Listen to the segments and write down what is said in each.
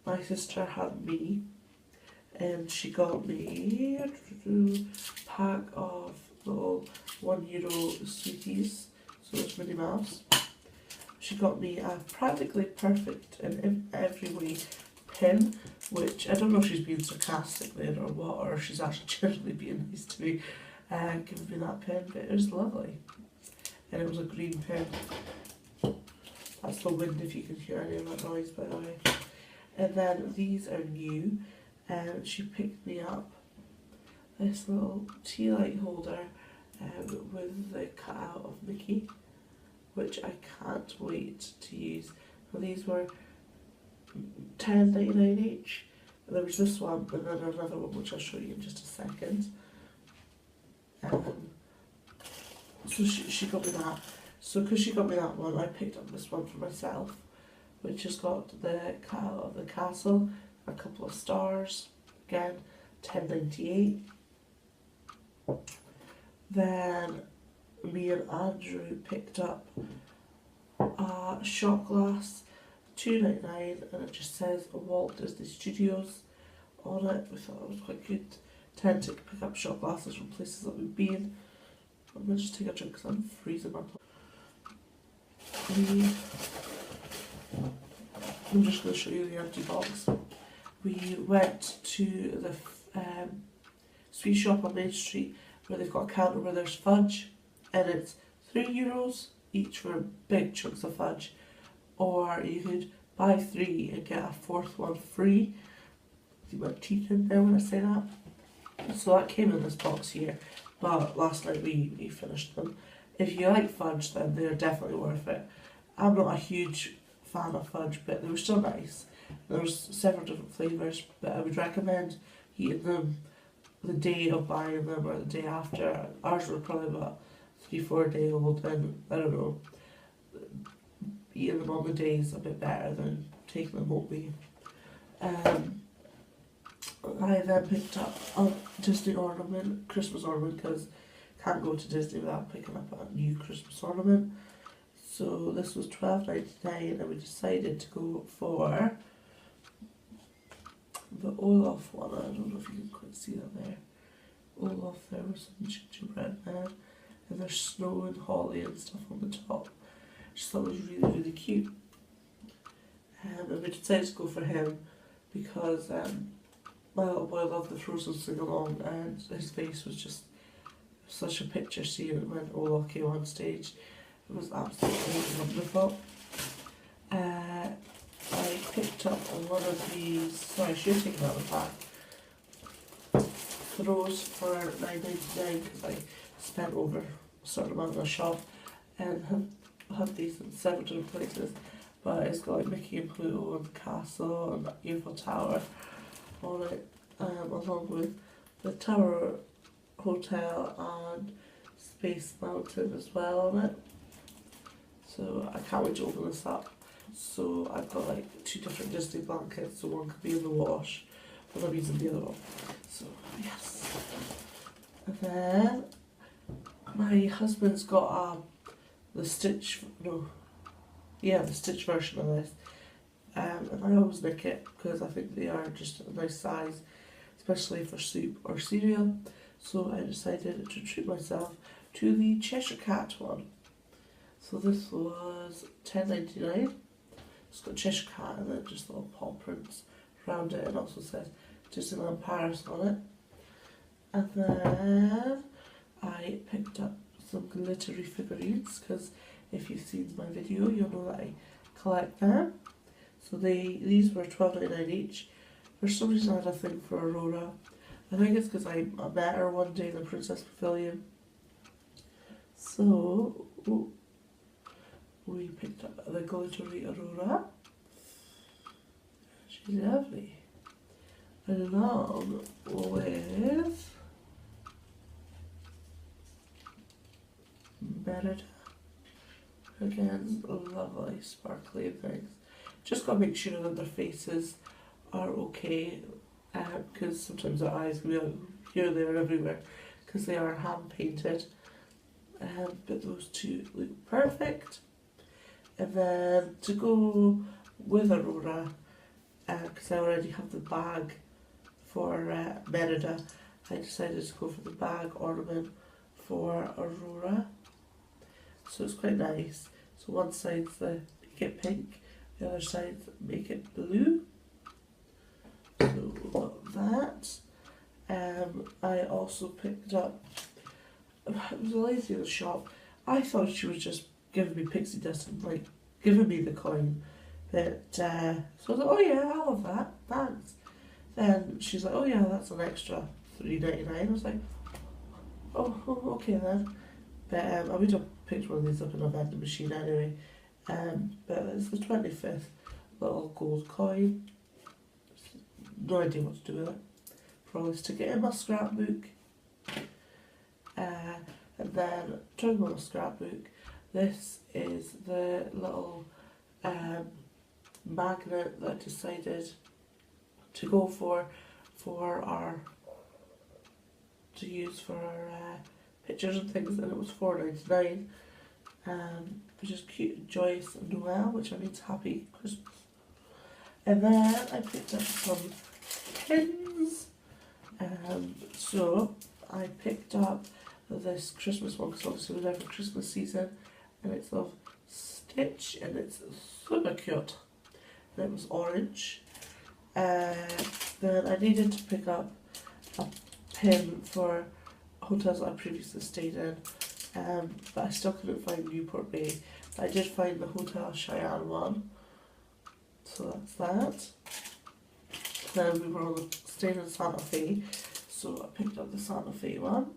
my sister had me, and she got me a pack of little €1 sweeties, so it's Minnie Mouse. She got me a practically perfect in every way pin, which I don't know if she's being sarcastic there or what, or she's actually generally being nice to me, giving me that pin, but it was lovely. And it was a green pin. That's the wind if you can hear any of that noise, by the way. And then these are new, and she picked me up this little tea light holder with the cutout of Mickey, which I can't wait to use. So these were $10.99 each. And there was this one, and then another one which I'll show you in just a second. So she got me that. So because she got me that one, I picked up this one for myself, which has got the cutout of the castle, a couple of stars, again $10.98. Then me and Andrew picked up a shot glass, $2.99, and it just says Walt Disney Studios on it. We thought it was quite good. Tend to pick up shot glasses from places that we've been. I'm going to just take a drink because I'm freezing up. I'm just going to show you the empty box. We went to the sweet shop on Main Street where they've got a counter where there's fudge, and it's €3 each for big chunks of fudge, or you could buy 3 and get a 4th one free. See my teeth in there when I say that? So that came in this box here, but last night we finished them. If you like fudge, then they're definitely worth it. I'm not a huge fan of fudge, but they were still nice. There was several different flavours, but I would recommend eating them the day of buying them or the day after. Ours were probably about 3-4 days old, and I don't know, eating them on the day is a bit better than taking them home. I then picked up a Disney ornament, Christmas ornament, because can't go to Disney without picking up a new Christmas ornament. So this was $12.99, and we decided to go for the Olaf one. I don't know if you can quite see that there. Olaf there with some gingerbread man, and there's snow and holly and stuff on the top. Just thought it was really, really cute. And we decided to go for him because my little boy loved the Frozen sing-along, and his face was just such a picture seeing it when Olaf came on stage. It was absolutely wonderful. I picked up one of these, sorry, I should have taken out the pack, throws for $9.99 because I spent over a certain amount in a shop, and have these in several different places. But it's got like Mickey and Pluto and the castle and the Eiffel Tower on it, along with the Tower Hotel and Space Mountain as well on it. So I can't wait to open this up. So I've got like 2 different Disney blankets, so one could be in the wash, but I'm using the other one. So yes. And then my husband's got the Stitch version of this. And I always nick it because I think they are just a nice size, especially for soup or cereal. So I decided to treat myself to the Cheshire Cat one. So this was $10.99. It's got Cheshire Cat and then just little paw prints around it. It also says Disneyland Paris on it. And then I picked up some glittery figurines because if you've seen my video, you'll know that I collect them. So these were $12.99 each. For some reason I had a thing for Aurora. I think it's because I met her one day in the Princess Pavilion. So we picked up the glittery Aurora. She's lovely. Along with Merida. Again, lovely sparkly things. Just gotta make sure that their faces are okay, because sometimes their eyes can be out here, there, everywhere, because they are hand painted. But those two look perfect. And then to go with Aurora, because I already have the bag for Merida, I decided to go for the bag ornament for Aurora. So it's quite nice. So one side's the make it pink, the other side's make it blue. So got that. I also picked up, it was a lady in the shop. I thought she was just giving me pixie dust and like giving me the coin. But so I was like, oh yeah, I love that, thanks. Then she's like, oh yeah, that's an extra $3.99. I was like, oh okay then. But I would have picked one of these up in a vending machine anyway. But it's the 25th little gold coin. No idea what to do with it. Probably stick it in my scrapbook. And then turn on my scrapbook. This is the little magnet that I decided to go for to use for our pictures and things, and it was $4.99. Which is cute, Joyce and Noel, which means happy Christmas. And then I picked up some pins. So I picked up this Christmas one because obviously we're there for Christmas season, and it's of Stitch and it's super cute. And it was orange. Then I needed to pick up a pin for hotels I previously stayed in, but I still couldn't find Newport Bay. I did find the Hotel Cheyenne one, so that's that. Then we were staying in Santa Fe, so I picked up the Santa Fe one.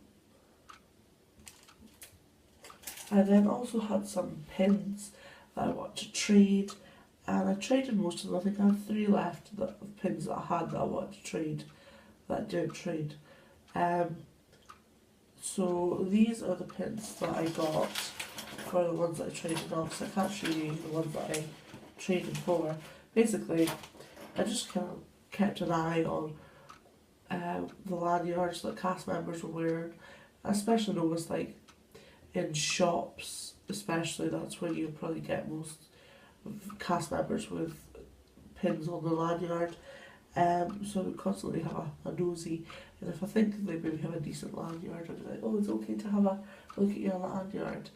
I then also had some pins that I wanted to trade, and I traded most of them. I think I have 3 left of pins that I had that I wanted to trade, that I didn't trade. So these are the pins that I got for the ones that I traded on, so I can't show you the ones that I traded for. Basically, I just kind of kept an eye on the lanyards that cast members were wearing. I especially noticed like in shops, especially, that's where you probably get most cast members with pins on the lanyard. So I would constantly have a nosy, and if I think they maybe have a decent lanyard, I'd be like, oh, it's okay to have a look at your lanyard.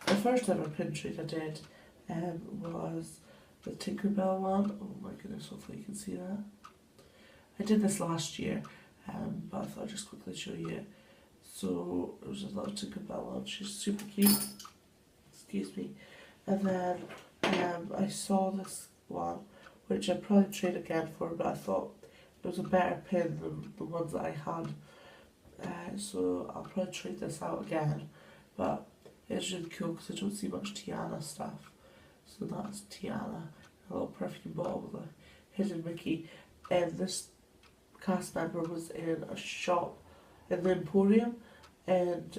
The first ever pin trade I did was the Tinkerbell one. Oh my goodness, hopefully you can see that. I did this last year, but I thought I'd just quickly show you it. So it was a little Tinkerbell one, she's super cute, excuse me. And then I saw this one, which I'd probably trade again for, but I thought it was a better pin than the ones that I had. So I'll probably trade this out again, but it's really cool because I don't see much Tiana stuff. So that's Tiana, a little perfume bottle with a hidden Mickey. And this cast member was in a shop in the Emporium, and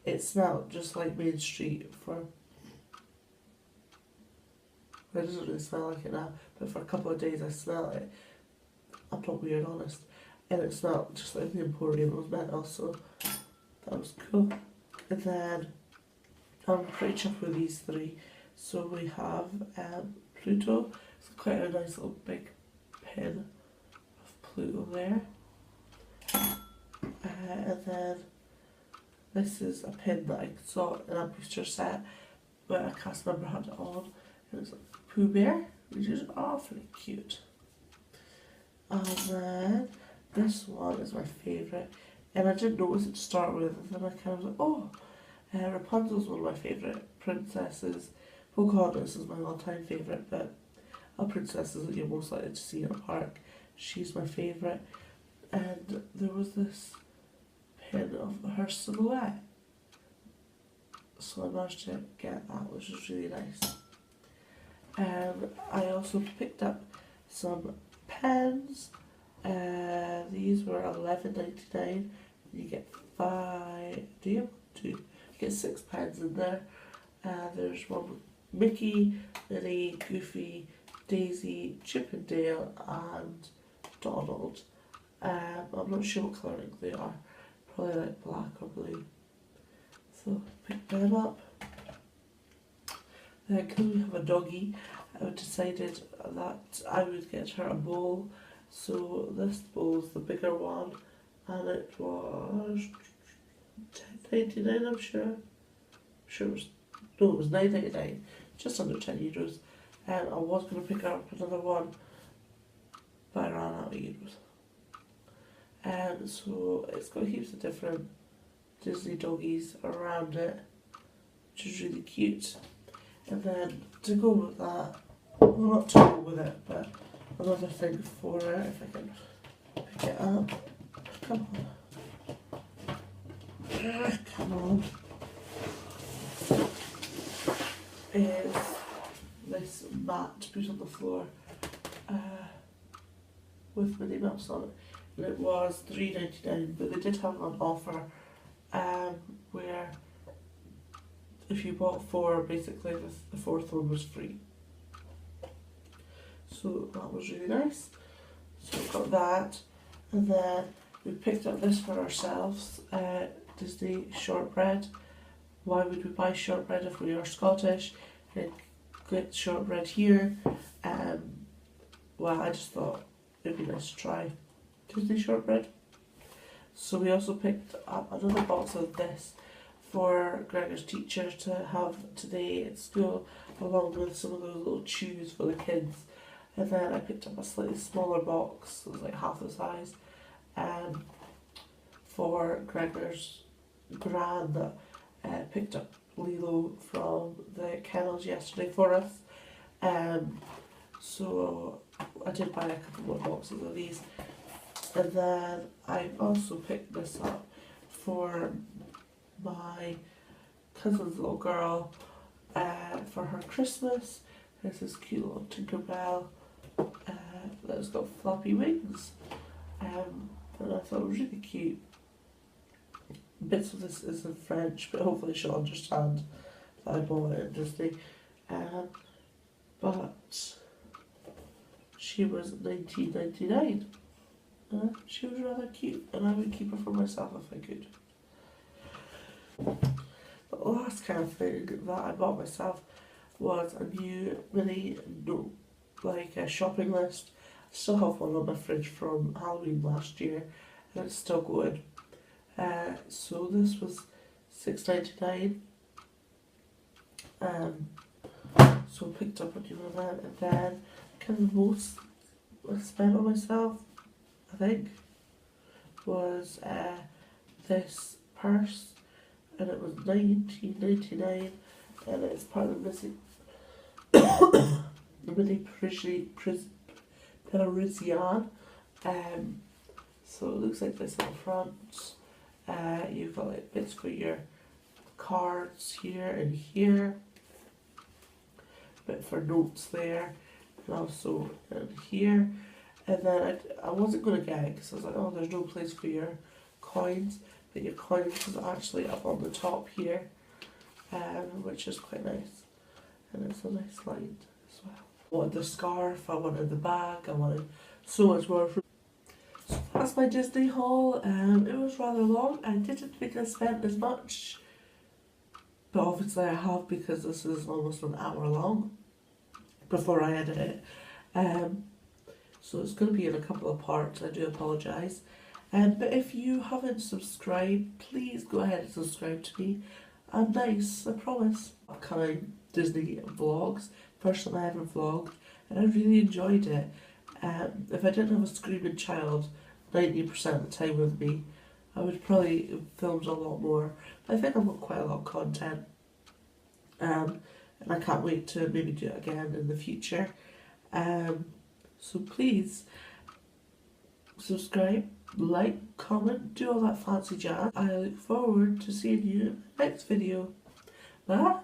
it smelled just like Main Street for... It doesn't really smell like it now, but for a couple of days I smelled it. I'm not weird, honest. And it smelled just like the Emporium. It was metal, so that was cool. And then I'm pretty chuffed with these 3. So we have Pluto. It's quite a nice little big pin of Pluto there. And then this is a pin that I saw in a booster set where a cast member had it on. And it's like Pooh Bear, which is awfully cute. And then this one is my favourite, and I didn't notice it to start with, and then I kind of was like, oh, Rapunzel's one of my favourite princesses. Pocahontas is my all-time favourite, but a princess that you're most likely to see in a park. She's my favourite. And there was this pin of her silhouette, so I managed to get that, which was really nice. I also picked up some pens. These were $11.99. You get 5. Do you? 2. You get 6 pens in there. There's one with Mickey, Minnie, Goofy, Daisy, Chip and Dale, and Donald. I'm not sure what colour ink they are. Probably like black or blue. So pick them up. Then because we have a doggy, I decided that I would get her a bowl. So this bowl is the bigger one, and it was £10.99, I'm sure. It was, no, it was £9.99, just under €10. And I was going to pick up another one, but I ran out of euros. And so it's got heaps of different Disney doggies around it, which is really cute. And then to go with that, well, not to go with it, but another thing for it, if I can pick it up. Come on. Come on. Is this mat to put on the floor with Minnie Mouse on it. And it was £3.99, but they did have an offer where if you bought 4, basically the 4th one was free. So that was really nice. So we got that, and then we picked up this for ourselves, Disney shortbread. Why would we buy shortbread if we are Scottish? Get shortbread here. Well, I just thought it'd be nice to try Disney shortbread. So we also picked up another box of this for Gregor's teacher to have today at school, along with some of those little chews for the kids. And then I picked up a slightly smaller box, it was like half the size, for Gregor's gran that picked up Lilo from the kennels yesterday for us. So I did buy a couple more boxes of these. And then I also picked this up for my cousin's little girl for her Christmas. There's this cute little Tinkerbell that's got floppy wings, and I thought it was really cute. Bits of this is in French, but hopefully she'll understand that I bought it in Disney. But she was £19.99. She was rather cute, and I would keep her for myself if I could. The last kind of thing that I bought myself was a new mini shopping list. I still have one on my fridge from Halloween last year, and it's still going. So this was £6.99. So I picked up a new one, and then kind of the most I spent on myself, I think, was this purse, and it was £19.99, and it's part of the Mini Parisian. So it looks like this in the front. You've got like bits for your cards here and here, bit for notes there, and also in here. And then I wasn't going to get it because I was like, oh, there's no place for your coins, but your coins is actually up on the top here, which is quite nice, and it's a nice line as well. I wanted the scarf, I wanted the bag, I wanted so much more. So that's my Disney haul. It was rather long. I didn't think I spent as much, but obviously I have, because this is almost an hour long before I edit it. So it's going to be in a couple of parts, I do apologise. But if you haven't subscribed, please go ahead and subscribe to me. I'm nice, I promise. Upcoming Disney vlogs. First time I ever vlogged, and I really enjoyed it. If I didn't have a screaming child 90% of the time with me, I would probably have filmed a lot more. But I think I've got quite a lot of content. And I can't wait to maybe do it again in the future. So please subscribe, like, comment, do all that fancy jazz. I look forward to seeing you in the next video. Bye!